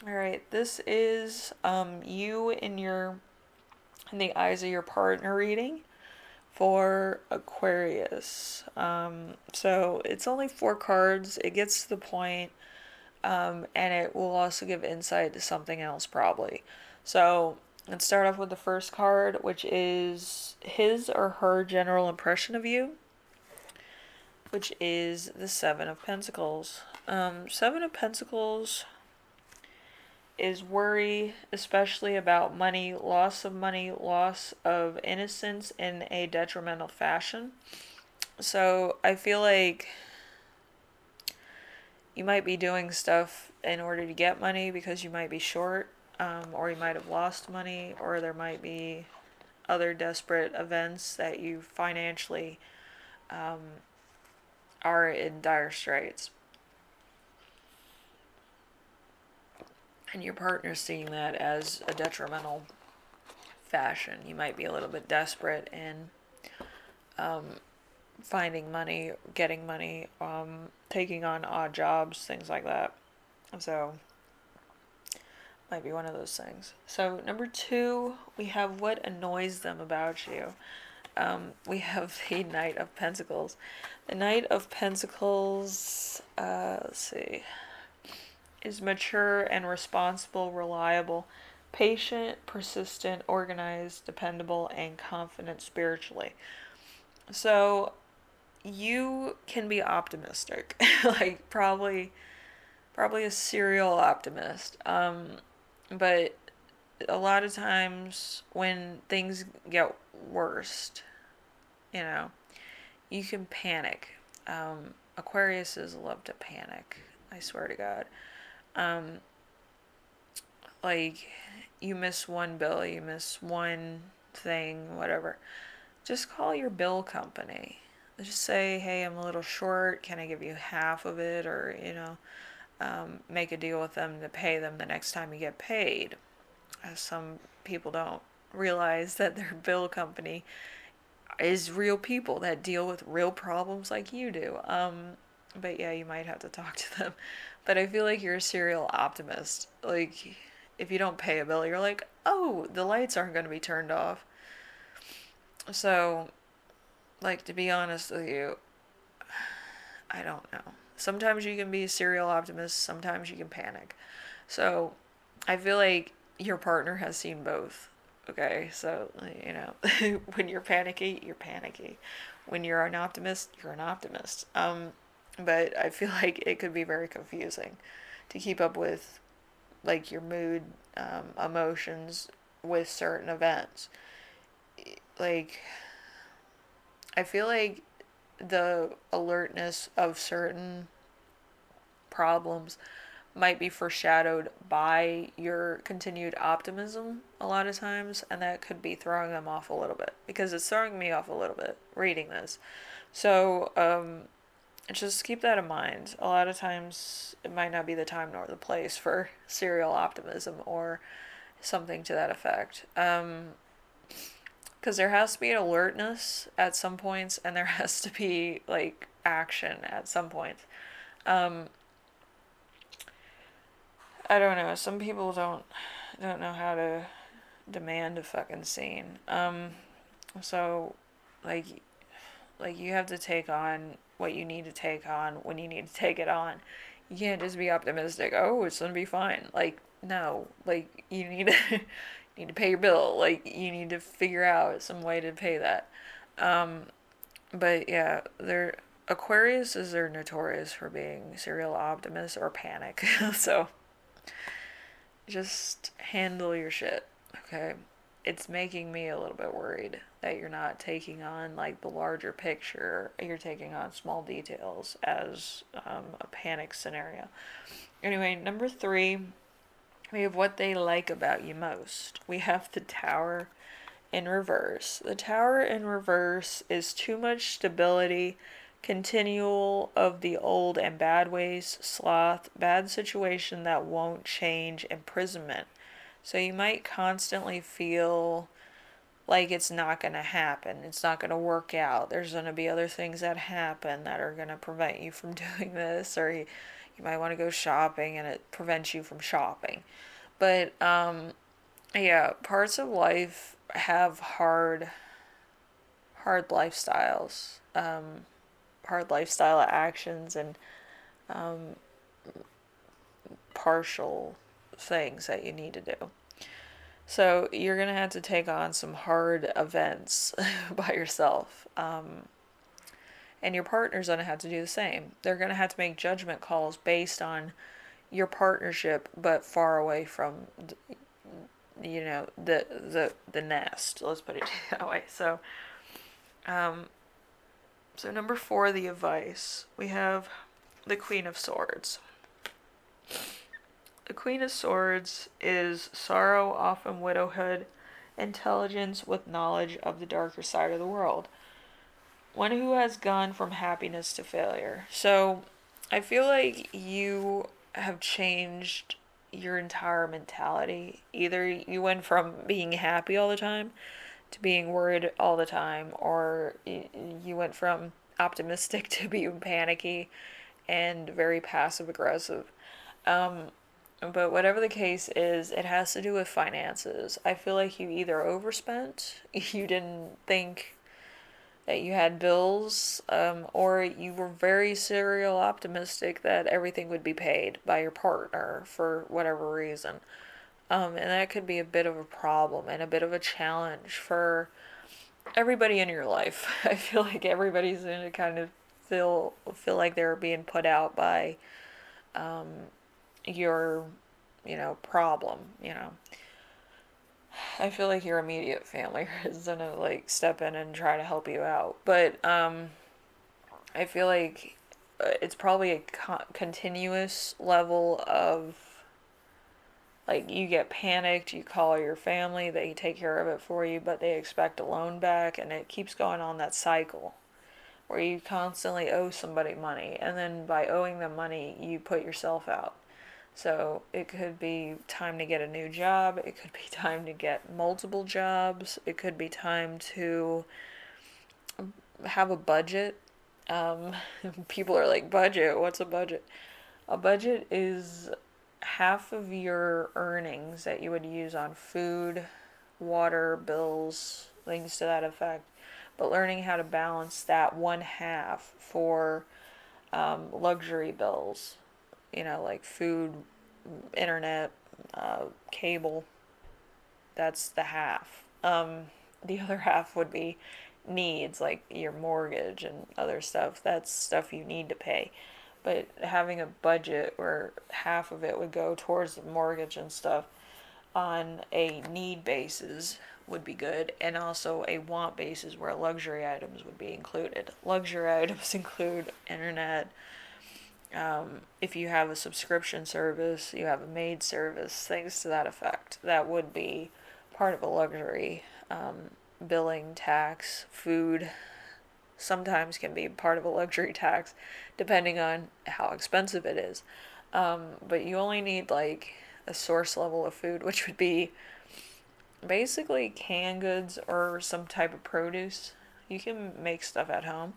All right, this is you in the eyes of your partner reading for Aquarius. So it's only 4 cards. It gets to the point, and it will also give insight to something else probably. So let's start off with the first card, which is his or her general impression of you, which is the Seven of Pentacles. Seven of Pentacles is worry, especially about money, loss of innocence in a detrimental fashion. So I feel like you might be doing stuff in order to get money because you might be short, or you might have lost money, or there might be other desperate events that you financially um, are in dire straits. And your partner's seeing that as a detrimental fashion. You might be a little bit desperate in um, finding money, getting money, taking on odd jobs, things like that. So, might be one of those things. So, number 2, we have what annoys them about you. We have the Knight of Pentacles. The Knight of Pentacles, let's see, is mature and responsible, reliable, patient, persistent, organized, dependable, and confident spiritually. So, you can be optimistic, like probably a serial optimist. But a lot of times when things get worst, you know, you can panic. Aquariuses love to panic. I swear to God. Um, like you miss one bill, you miss one thing, whatever. Just call your bill company. Just say, hey, I'm a little short. Can I give you half of it? Or, make a deal with them to pay them the next time you get paid. As some people don't realize that their bill company is real people that deal with real problems like you do. But yeah, you might have to talk to them. But I feel like you're a serial optimist. Like, if you don't pay a bill, you're like, oh, the lights aren't going to be turned off. So, like, to be honest with you, I don't know. Sometimes you can be a serial optimist, sometimes you can panic. So, I feel like your partner has seen both. Okay, so, when you're panicky, you're panicky. When you're an optimist, you're an optimist. But I feel like it could be very confusing to keep up with, like, your mood, emotions with certain events. Like, I feel like the alertness of certain problems might be foreshadowed by your continued optimism a lot of times, and that could be throwing them off a little bit because it's throwing me off a little bit reading this. So, just keep that in mind. A lot of times, it might not be the time nor the place for serial optimism or something to that effect. Because there has to be an alertness at some points, and there has to be like action at some points. Um, I don't know. Some people don't know how to demand a fucking scene. So like like you have to take on what you need to take on when you need to take it on. You can't just be optimistic. Oh, it's gonna be fine. Like no, like you need to need to pay your bill. Like you need to figure out some way to pay that. Um, but yeah, they're Aquarius is they're notorious for being serial optimists or panic. So just handle your shit, okay? It's making me a little bit worried that you're not taking on like the larger picture. You're taking on small details as a panic scenario. Anyway, number 3, we have what they like about you most. We have the Tower in reverse. The Tower in reverse is too much stability, continual of the old and bad ways, sloth, bad situation that won't change, imprisonment. So you might constantly feel like it's not going to happen. It's not going to work out. There's going to be other things that happen that are going to prevent you from doing this, or you You might want to go shopping and it prevents you from shopping. But yeah, parts of life have hard lifestyles, hard lifestyle actions, and um, partial things that you need to do. So you're gonna have to take on some hard events by yourself, and your partner's gonna have to do the same. They're gonna have to make judgment calls based on your partnership, but far away from the nest. Let's put it that way. Um, so number 4, the advice. We have the Queen of Swords. The Queen of Swords is sorrow, often widowhood, intelligence with knowledge of the darker side of the world. One who has gone from happiness to failure. So I feel like you have changed your entire mentality. Either you went from being happy all the time to being worried all the time, or you went from optimistic to being panicky and very passive aggressive. Um, but whatever the case is, it has to do with finances. I feel like you either overspent, you didn't think that you had bills, or you were very serial optimistic that everything would be paid by your partner for whatever reason. And that could be a bit of a problem and a bit of a challenge for everybody in your life. I feel like everybody's going to kind of feel like they're being put out by um, your problem. I feel like your immediate family is gonna like step in and try to help you out, but I feel like it's probably a continuous level of like you get panicked, you call your family, they take care of it for you, but they expect a loan back, and it keeps going on that cycle where you constantly owe somebody money, and then by owing them money, you put yourself out. So it could be time to get a new job. It could be time to get multiple jobs. It could be time to have a budget. Um, People are like, budget? What's a budget? A budget is half of your earnings that you would use on food, water, bills, things to that effect. But learning how to balance that one half for luxury bills, like food, internet, cable, that's the half. The other half would be needs, like your mortgage and other stuff. That's stuff you need to pay. But having a budget where half of it would go towards the mortgage and stuff on a need basis would be good, and also a want basis where luxury items would be included. Luxury items include internet, if you have a subscription service, you have a maid service, things to that effect. That would be part of a luxury. Billing, tax, food sometimes can be part of a luxury tax, depending on how expensive it is. But you only need like a source level of food, which would be basically canned goods or some type of produce. You can make stuff at home.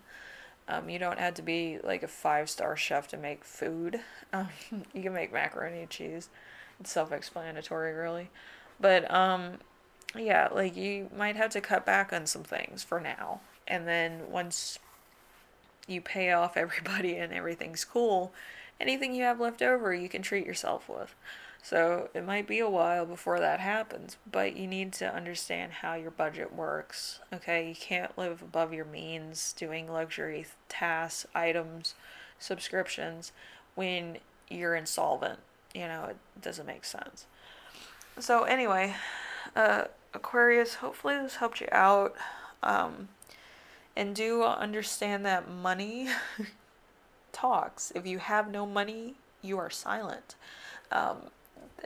You don't have to be like a 5-star chef to make food. Um, you can make macaroni and cheese. It's self-explanatory, really. But yeah, like you might have to cut back on some things for now, and then once you pay off everybody and everything's cool, anything you have left over, you can treat yourself with. So it might be a while before that happens, but you need to understand how your budget works. Okay, you can't live above your means doing luxury tasks, items, subscriptions when you're insolvent. It doesn't make sense. So, anyway, Aquarius, hopefully this helped you out. Um, and do understand that money talks. If you have no money, you are silent. Um,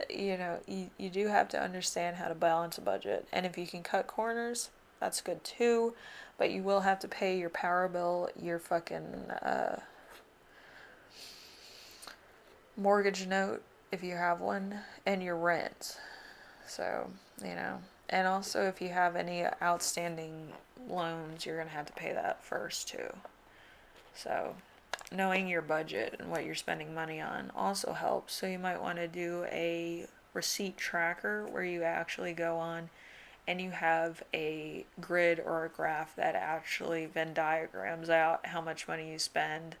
you do have to understand how to balance a budget. And if you can cut corners, that's good too. But you will have to pay your power bill, your fucking mortgage note, if you have one, and your rent. So, And also, if you have any outstanding loans, you're going to have to pay that first too. So, knowing your budget and what you're spending money on also helps. So you might want to do a receipt tracker where you actually go on and you have a grid or a graph that actually Venn diagrams out how much money you spend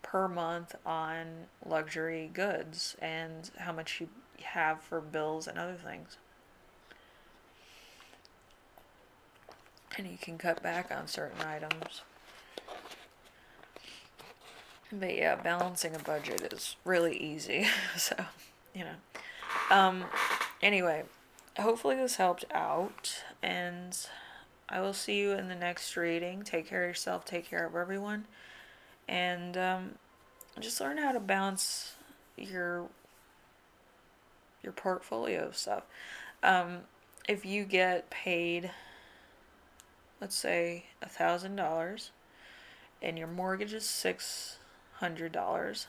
per month on luxury goods and how much you have for bills and other things. And you can cut back on certain items. But yeah, balancing a budget is really easy. So, you know. Anyway, hopefully this helped out, and I will see you in the next reading. Take care of yourself, take care of everyone, and just learn how to balance your your portfolio stuff. Um, if you get paid, let's say $1,000, and your mortgage is $600,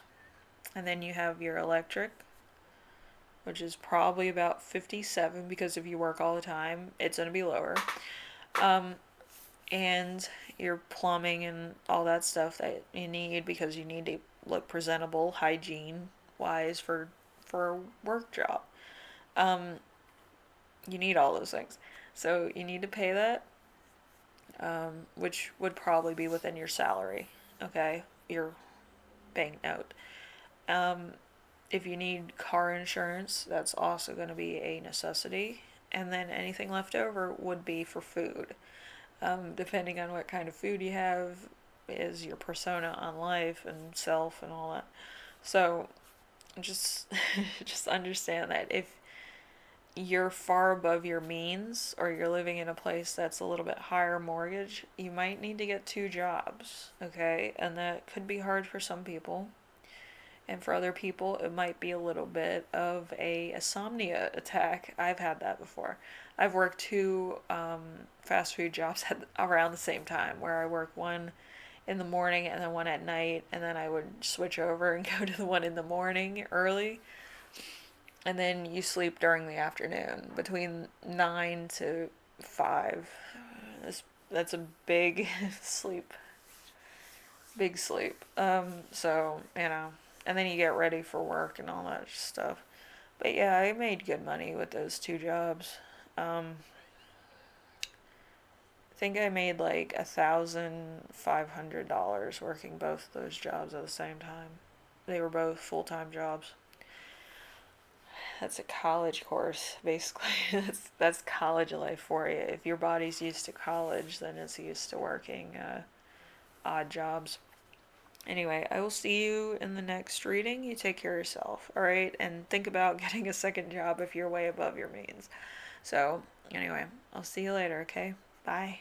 and then you have your electric, which is probably about 57 because if you work all the time, it's going to be lower. Um, and your plumbing and all that stuff that you need because you need to look presentable, hygiene wise for a work job. Um, you need all those things. So you need to pay that, which would probably be within your salary, okay? Your bank note. Um, if you need car insurance, that's also going to be a necessity. And then anything left over would be for food. Depending on what kind of food you have, is your persona on life and self and all that. So just just understand that if you're far above your means or you're living in a place that's a little bit higher mortgage, you might need to get two jobs, okay? And that could be hard for some people. And for other people, it might be a little bit of a insomnia attack. I've had that before. I've worked two fast food jobs at around the same time, where I work one in the morning and then one at night, and then I would switch over and go to the one in the morning early, and then you sleep during the afternoon between 9 to 5. That's a big sleep, big sleep. So and then you get ready for work and all that stuff. But yeah, I made good money with those two jobs. I think I made like $1,500 working both those jobs at the same time. They were both full-time jobs. That's a college course, basically. That's college life for you. If your body's used to college, then it's used to working odd jobs. Anyway, I will see you in the next reading. You take care of yourself, all right? And think about getting a second job if you're way above your means. So, anyway, I'll see you later, okay? Bye.